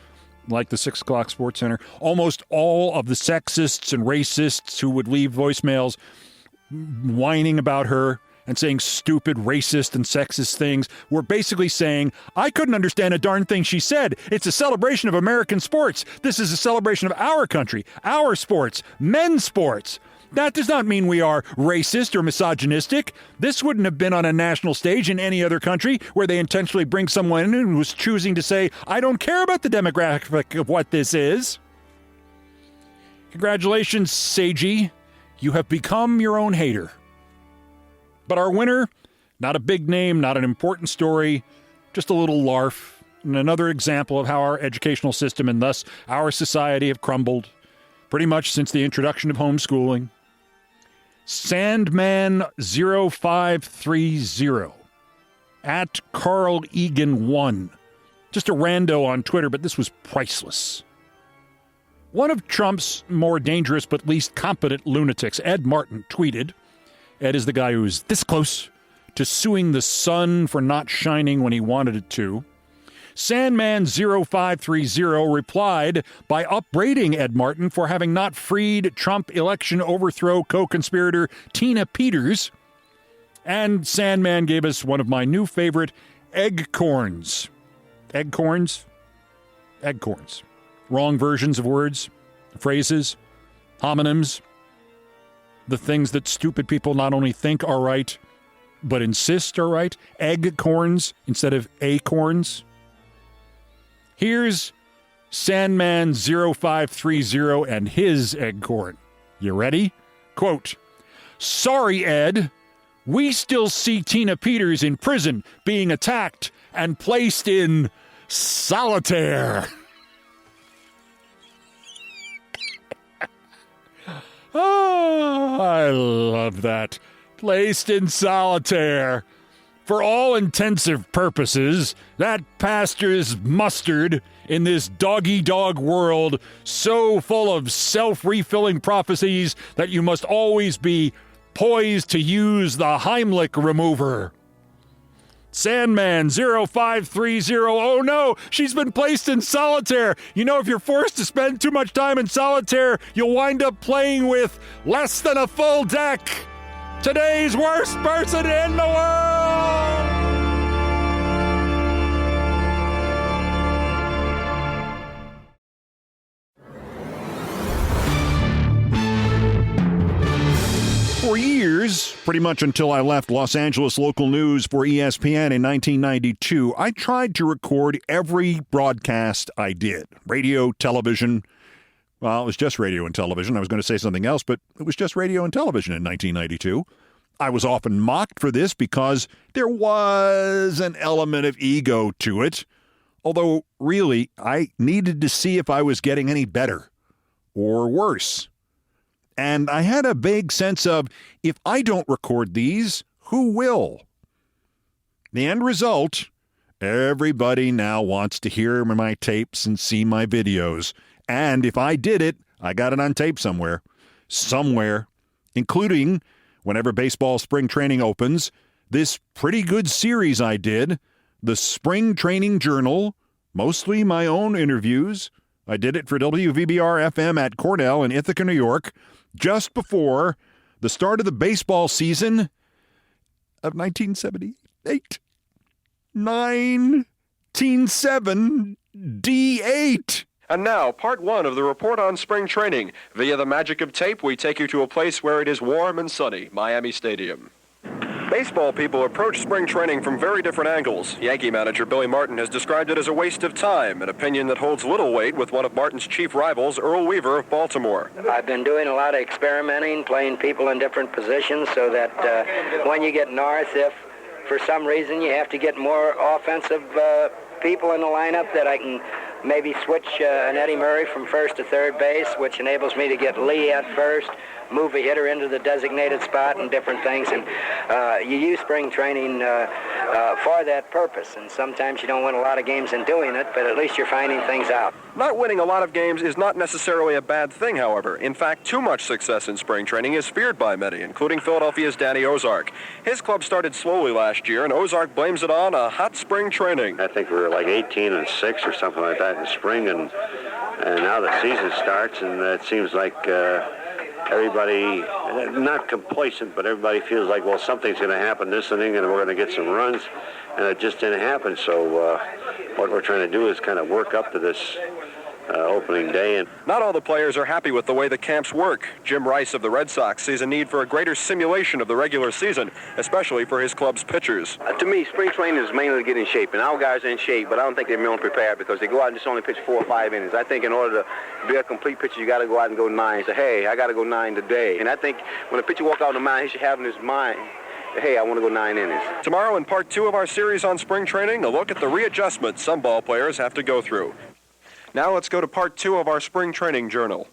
like the 6 o'clock SportsCenter, almost all of the sexists and racists who would leave voicemails whining about her and saying stupid racist and sexist things were basically saying, I couldn't understand a darn thing she said. It's a celebration of American sports. This is a celebration of our country, our sports, men's sports. That does not mean we are racist or misogynistic. This wouldn't have been on a national stage in any other country where they intentionally bring someone in who's choosing to say, I don't care about the demographic of what this is. Congratulations, Sagey. You have become your own hater. But our winner, not a big name, not an important story, just a little larf, and another example of how our educational system and thus our society have crumbled pretty much since the introduction of homeschooling. Sandman0530 at Carl Egan 1. Just a rando on Twitter, but this was priceless. One of Trump's more dangerous but least competent lunatics, Ed Martin, tweeted, Ed is the guy who's this close to suing the sun for not shining when he wanted it to. Sandman0530 replied by upbraiding Ed Martin for having not freed Trump election overthrow co-conspirator Tina Peters. And Sandman gave us one of my new favorite egg corns. Egg corns? Egg corns. Wrong versions of words, phrases, homonyms. The things that stupid people not only think are right, but insist are right. Egg corns instead of acorns. Here's Sandman0530 and his egg corn. You ready? Quote, sorry, Ed. We still see Tina Peters in prison being attacked and placed in solitaire. Oh, I love that. Placed in solitaire. For all intensive purposes, that pastor's mustard in this dog-eat-dog world so full of self-refilling prophecies that you must always be poised to use the Heimlich remover. Sandman0530, oh no, she's been placed in solitaire. You know, if you're forced to spend too much time in solitaire, you'll wind up playing with less than a full deck. Today's worst person in the world! For years, pretty much until I left Los Angeles local news for ESPN in 1992, I tried to record every broadcast I did. Radio, television. Well, it was just radio and television. I was going to say something else, but it was just radio and television in 1992. I was often mocked for this because there was an element of ego to it. Although, really, I needed to see if I was getting any better or worse. And I had a vague sense of, if I don't record these, who will? The end result, everybody now wants to hear my tapes and see my videos. And if I did it, I got it on tape somewhere, including whenever baseball spring training opens, this pretty good series I did, the Spring Training Journal, mostly my own interviews. I did it for WVBR-FM at Cornell in Ithaca, New York, just before the start of the baseball season of 1978. 1978. And now, part one of the report on spring training. Via the magic of tape, we take you to a place where it is warm and sunny, Miami Stadium. Baseball people approach spring training from very different angles. Yankee manager Billy Martin has described it as a waste of time, an opinion that holds little weight with one of Martin's chief rivals, Earl Weaver of Baltimore. I've been doing a lot of experimenting, playing people in different positions so that when you get north, if for some reason you have to get more offensive people in the lineup, that I can maybe switch an Eddie Murray from first to third base, which enables me to get Lee at first, move a hitter into the designated spot and different things. And you use spring training for that purpose. And sometimes you don't win a lot of games in doing it, but at least you're finding things out. Not winning a lot of games is not necessarily a bad thing, however. In fact, too much success in spring training is feared by many, including Philadelphia's Danny Ozark. His club started slowly last year, and Ozark blames it on a hot spring training. I think we were like 18-6 or something like that in the spring, and now the season starts, and it seems like everybody, not complacent, but everybody feels like, well, something's going to happen this inning, and we're going to get some runs, and it just didn't happen. So what we're trying to do is kind of work up to this opening day. And not all the players are happy with the way the camps work. Jim Rice of the Red Sox sees a need for a greater simulation of the regular season, especially for his club's pitchers. To me, spring training is mainly to get in shape, and our guys are in shape, but I don't think they're really prepared because they go out and just only pitch 4 or 5 innings. I think in order to be a complete pitcher, you got to go out and go 9. Say, hey, I got to go 9 today. And I think when a pitcher walks out on the mound, he should have in his mind, hey, I want to go 9 innings. Tomorrow in part 2 of our series on spring training, a look at the readjustment some ball players have to go through. Now let's go to part 2 of our spring training journal.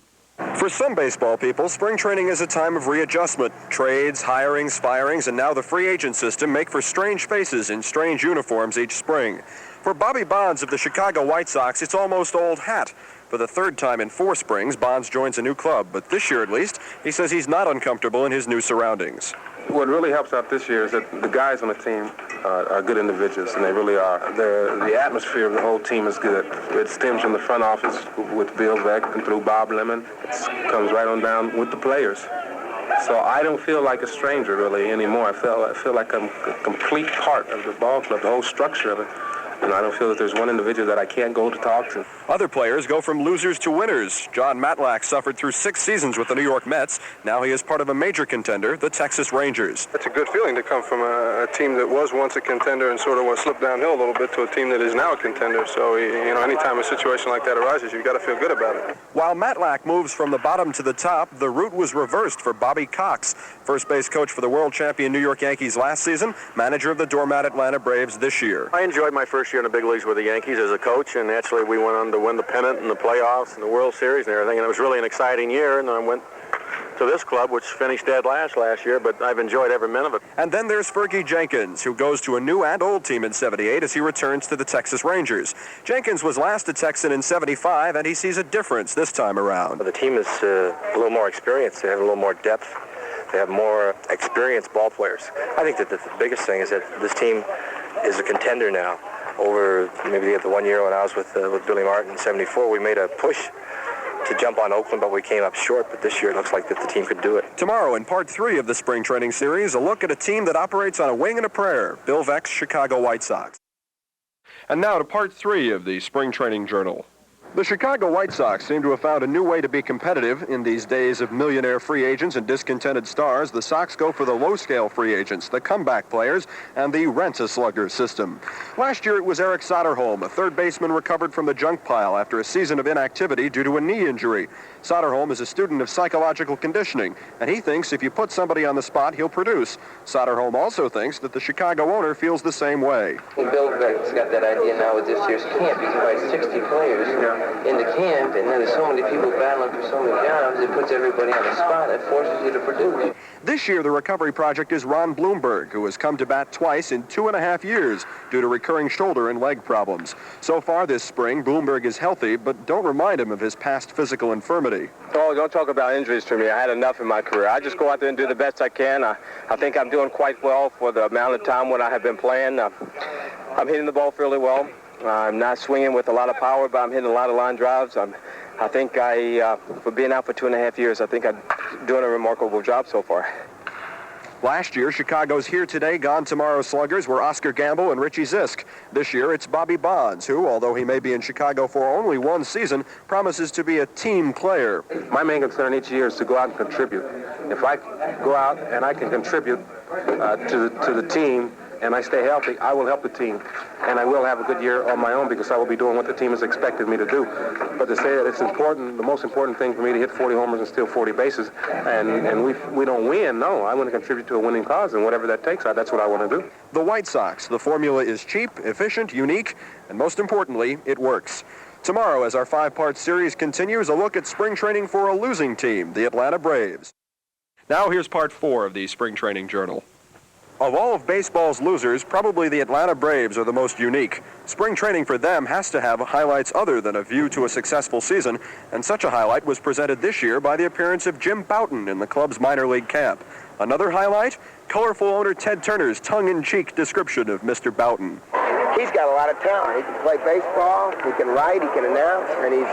For some baseball people, spring training is a time of readjustment. Trades, hirings, firings, and now the free agent system make for strange faces in strange uniforms each spring. For Bobby Bonds of the Chicago White Sox, it's almost old hat. For the third time in 4 springs, Bonds joins a new club, but this year at least, he says he's not uncomfortable in his new surroundings. What really helps out this year is that the guys on the team are good individuals, and they really are. The atmosphere of the whole team is good. It stems from the front office with Bill Veeck and through Bob Lemon. It comes right on down with the players. So I don't feel like a stranger really anymore. I feel like I'm a complete part of the ball club, the whole structure of it. And I don't feel that there's one individual that I can't go to talk to. Other players go from losers to winners. John Matlack suffered through 6 seasons with the New York Mets. Now he is part of a major contender, the Texas Rangers. It's a good feeling to come from a team that was once a contender and sort of slipped downhill a little bit to a team that is now a contender. So, anytime a situation like that arises, you've got to feel good about it. While Matlack moves from the bottom to the top, the route was reversed for Bobby Cox, first base coach for the world champion New York Yankees last season, manager of the doormat Atlanta Braves this year. I enjoyed my first year in the big leagues with the Yankees as a coach, and naturally we went on to win the pennant and the playoffs and the World Series and everything, and it was really an exciting year. And I went to this club, which finished dead last year, but I've enjoyed every minute of it. And then there's Fergie Jenkins, who goes to a new and old team in 78 as he returns to the Texas Rangers. Jenkins was last a Texan in 75, and he sees a difference this time around. The team is a little more experienced. They have a little more depth. They have more experienced ball players. I think that the biggest thing is that this team is a contender now. Over maybe the 1 year when I was with Billy Martin in 74, we made a push to jump on Oakland, but we came up short. But this year it looks like that the team could do it. Tomorrow in part 3 of the spring training series, a look at a team that operates on a wing and a prayer, Bill Veeck's Chicago White Sox. And now to part 3 of the spring training journal. The Chicago White Sox seem to have found a new way to be competitive. In these days of millionaire free agents and discontented stars, the Sox go for the low-scale free agents, the comeback players, and the rent-a-slugger system. Last year it was Eric Soderholm, a third baseman recovered from the junk pile after a season of inactivity due to a knee injury. Soderholm is a student of psychological conditioning, and he thinks if you put somebody on the spot, he'll produce. Soderholm also thinks that the Chicago owner feels the same way. Bill Veeck's got that idea now with this year's camp. He invites 60 players in the camp, and then there's so many people battling for so many jobs, it puts everybody on the spot and forces you to produce. This year, the recovery project is Ron Blomberg, who has come to bat twice in 2.5 years due to recurring shoulder and leg problems. So far this spring, Blomberg is healthy, but don't remind him of his past physical infirmity. Oh, don't talk about injuries to me. I had enough in my career. I just go out there and do the best I can. I think I'm doing quite well for the amount of time when I have been playing. I'm hitting the ball fairly well. I'm not swinging with a lot of power, but I'm hitting a lot of line drives. I think for being out for 2.5 years, I think I'm doing a remarkable job so far. Last year, Chicago's here today, gone tomorrow sluggers were Oscar Gamble and Richie Zisk. This year, it's Bobby Bonds, who, although he may be in Chicago for only one season, promises to be a team player. My main concern each year is to go out and contribute. If I go out and I can contribute to the team and I stay healthy, I will help the team. And I will have a good year on my own because I will be doing what the team has expected me to do. But to say that it's important, the most important thing for me to hit 40 homers and steal 40 bases, and we don't win, no. I want to contribute to a winning cause, and whatever that takes, that's what I want to do. The White Sox. The formula is cheap, efficient, unique, and most importantly, it works. Tomorrow, as our 5-part series continues, a look at spring training for a losing team, the Atlanta Braves. Now here's part 4 of the Spring Training Journal. Of all of baseball's losers, probably the Atlanta Braves are the most unique. Spring training for them has to have highlights other than a view to a successful season, and such a highlight was presented this year by the appearance of Jim Bouton in the club's minor league camp. Another highlight? Colorful owner Ted Turner's tongue-in-cheek description of Mr. Bouton. He's got a lot of talent. He can play baseball, he can write, he can announce, and he's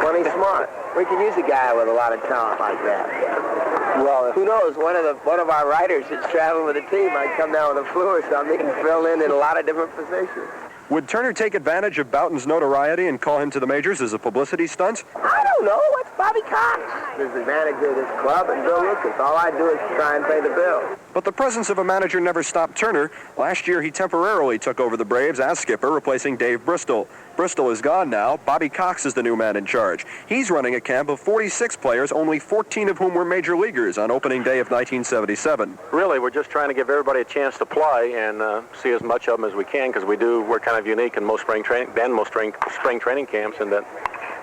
plenty smart. We can use a guy with a lot of talent like that. Well, who knows? One of our writers that's traveling with the team might come down with a flu or something and fill in a lot of different positions. Would Turner take advantage of Bouton's notoriety and call him to the majors as a publicity stunt? I don't know. It's Bobby Cox. There's the manager of this club and Bill Lucas. All I do is try and pay the bill. But the presence of a manager never stopped Turner. Last year, he temporarily took over the Braves as skipper, replacing Dave Bristol. Bristol is gone now. Bobby Cox is the new man in charge. He's running a camp of 46 players, only 14 of whom were major leaguers on opening day of 1977. Really, we're just trying to give everybody a chance to play and see as much of them as we can, because we're kind of unique in most spring training camps in that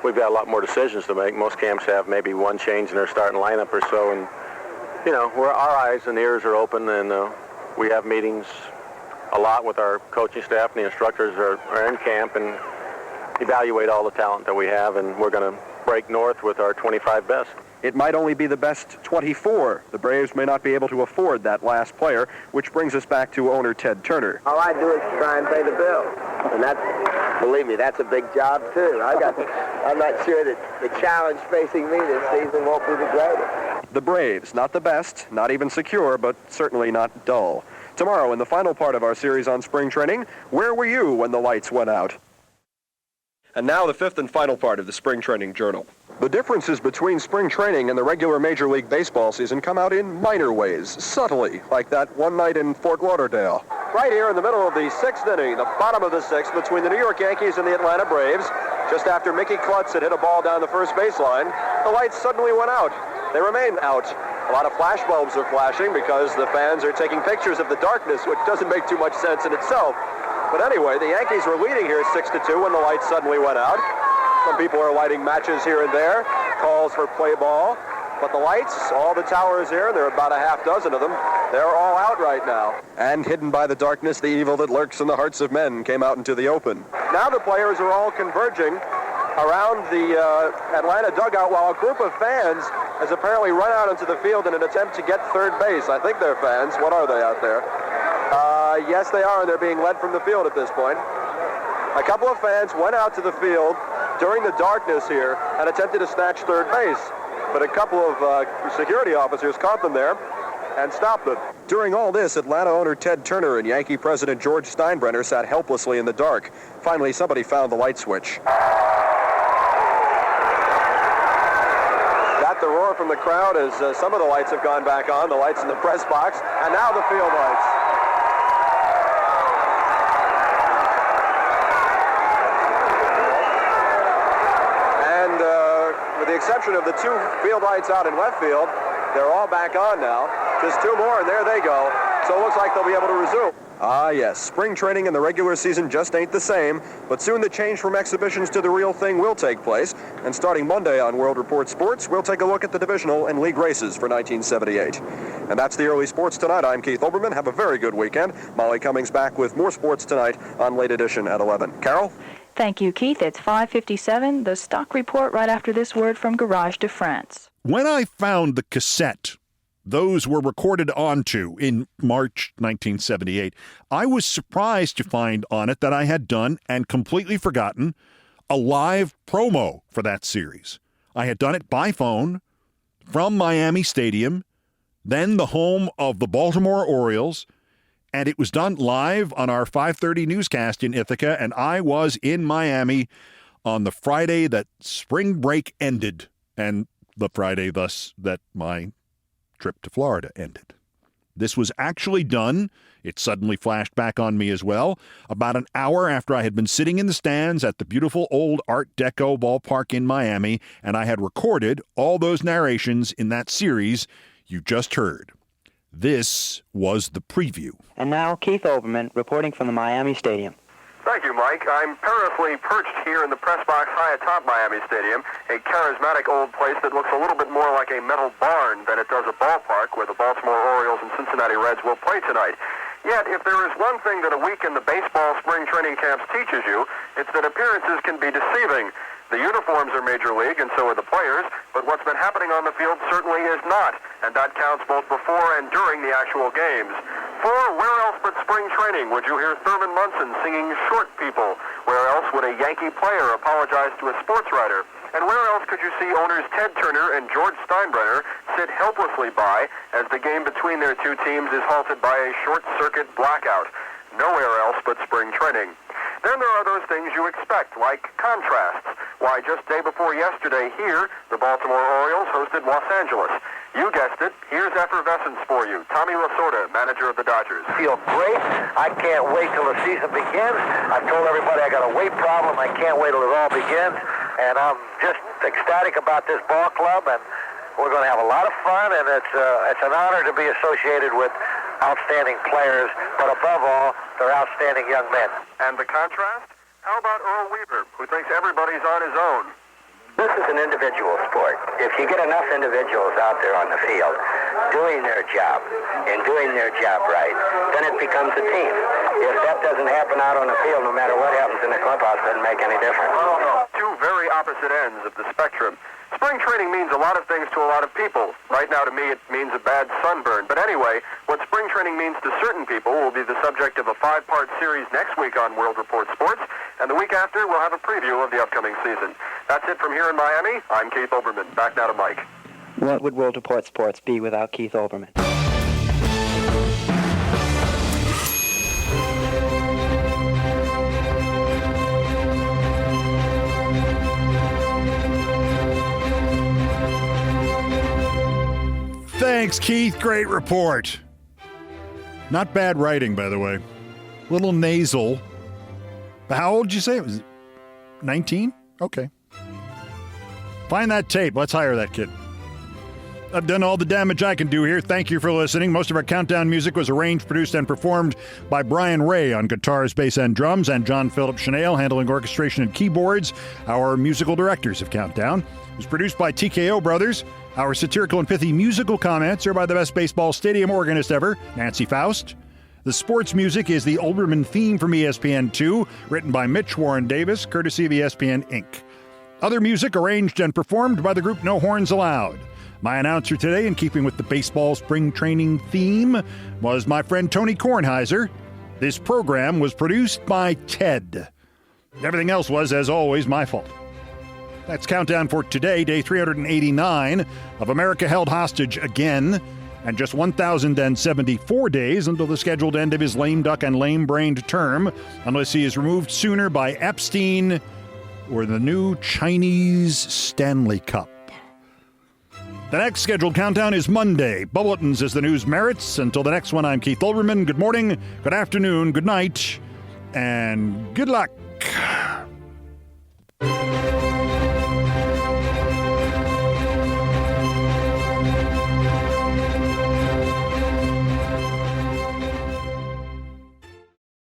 we've got a lot more decisions to make. Most camps have maybe one change in their starting lineup or so, and our eyes and ears are open, and we have meetings a lot with our coaching staff, and the instructors are in camp and evaluate all the talent that we have, and we're going to break north with our 25 best. It might only be the best 24. The Braves may not be able to afford that last player, which brings us back to owner Ted Turner. All I do is try and pay the bill, and believe me, that's a big job too. I'm not sure that the challenge facing me this season won't be the greatest. The Braves, not the best, not even secure, but certainly not dull. Tomorrow, in the final part of our series on spring training, where were you when the lights went out? And now the 5th and final part of the Spring Training Journal. The differences between spring training and the regular Major League Baseball season come out in minor ways, subtly, like that one night in Fort Lauderdale. Right here in the middle of the 6th inning, the bottom of the 6th, between the New York Yankees and the Atlanta Braves, just after Mickey Klutz had hit a ball down the first baseline, the lights suddenly went out. They remain out. A lot of flash bulbs are flashing because the fans are taking pictures of the darkness, which doesn't make too much sense in itself. But anyway, the Yankees were leading here 6-2 when the lights suddenly went out. Some people are lighting matches here and there, calls for play ball. But the lights, all the towers here, there are about a half dozen of them, they're all out right now. And hidden by the darkness, the evil that lurks in the hearts of men came out into the open. Now the players are all converging around the Atlanta dugout while a group of fans has apparently run out into the field in an attempt to get third base. I think they're fans. What are they out there? Yes, they are, and they're being led from the field at this point. A couple of fans went out to the field during the darkness here and attempted to snatch third base, but a couple of security officers caught them there and stopped them. During all this, Atlanta owner Ted Turner and Yankee president George Steinbrenner sat helplessly in the dark. Finally, somebody found the light switch. Got the roar from the crowd as some of the lights have gone back on, the lights in the press box, and now the field lights. With the exception of the 2 field lights out in left field, they're all back on now. Just 2 more, and there they go. So it looks like they'll be able to resume. Ah, yes, spring training and the regular season just ain't the same, but soon the change from exhibitions to the real thing will take place. And starting Monday on World Report Sports, we'll take a look at the divisional and league races for 1978. And that's the early sports tonight. I'm Keith Olbermann. Have a very good weekend. Molly Cummings back with more sports tonight on Late Edition at 11. Carol? Thank you, Keith. It's 5:57. The stock report right after this word from Garage de France. When I found the cassette those were recorded onto in March 1978, I was surprised to find on it that I had done and completely forgotten a live promo for that series. I had done it by phone from Miami Stadium then the home of the Baltimore Orioles, and it was done live on our 5:30 newscast in Ithaca, and I was in Miami on the Friday that spring break ended, and the Friday thus that my trip to Florida ended. This was actually done, it suddenly flashed back on me as well, about an hour after I had been sitting in the stands at the beautiful old Art Deco ballpark in Miami, and I had recorded all those narrations in that series you just heard. This was the preview. And now, Keith Olbermann reporting from the Miami Stadium. Thank you, Mike. I'm perilously perched here in the press box high atop Miami Stadium, a charismatic old place that looks a little bit more like a metal barn than it does a ballpark where the Baltimore Orioles and Cincinnati Reds will play tonight. Yet, if there is one thing that a week in the baseball spring training camps teaches you, it's that appearances can be deceiving. The uniforms are major league, and so are the players, but what's been happening on the field certainly is not, and that counts both before and during the actual games. For where else but spring training would you hear Thurman Munson singing Short People? Where else would a Yankee player apologize to a sports writer? And where else could you see owners Ted Turner and George Steinbrenner sit helplessly by as the game between their two teams is halted by a short-circuit blackout? Nowhere else but spring training. Then there are those things you expect, like contrasts. Why, just day before yesterday here, the Baltimore Orioles hosted Los Angeles. You guessed it, here's effervescence for you. Tommy Lasorda, manager of the Dodgers. Feel great. I can't wait till the season begins. I've told everybody I got a weight problem. I can't wait till it all begins. And I'm just ecstatic about this ball club, and we're going to have a lot of fun, and it's an honor to be associated with outstanding players, but above all, they're outstanding young men. And the contrast? How about Earl Weaver, who thinks everybody's on his own? This is an individual sport. If you get enough individuals out there on the field doing their job and doing their job right, then it becomes a team. If that doesn't happen out on the field, no matter what happens in the clubhouse, it doesn't make any difference. Two very opposite ends of the spectrum. Spring training means a lot of things to a lot of people. Right now, to me, it means a bad sunburn. But anyway, what spring training means to certain people will be the subject of a 5-part series next week on World Report Sports. And the week after, we'll have a preview of the upcoming season. That's it from here in Miami. I'm Keith Olbermann. Back now to Mike. What would World Report Sports be without Keith Olbermann? Thanks, Keith. Great report. Not bad writing, by the way. Little nasal. But how old did you say it was? 19? Okay. Find that tape. Let's hire that kid. I've done all the damage I can do here. Thank you for listening. Most of our countdown music was arranged, produced, and performed by Brian Ray on guitars, bass, and drums, and John Philip Chanel handling orchestration and keyboards, our musical directors of Countdown. It was produced by TKO Brothers. Our satirical and pithy musical comments are by the best baseball stadium organist ever, Nancy Faust. The sports music is the Olbermann theme from ESPN2, written by Mitch Warren Davis, courtesy of ESPN Inc. Other music arranged and performed by the group No Horns Allowed. My announcer today, in keeping with the baseball spring training theme, was my friend Tony Kornheiser. This program was produced by Ted. Everything else was, as always, my fault. That's Countdown for today, day 389 of America held hostage again, and just 1,074 days until the scheduled end of his lame duck and lame-brained term, unless he is removed sooner by Epstein or the new Chinese Stanley Cup. The next scheduled countdown is Monday. Bulletins as the news merits. Until the next one, I'm Keith Olbermann. Good morning, good afternoon, good night, and good luck.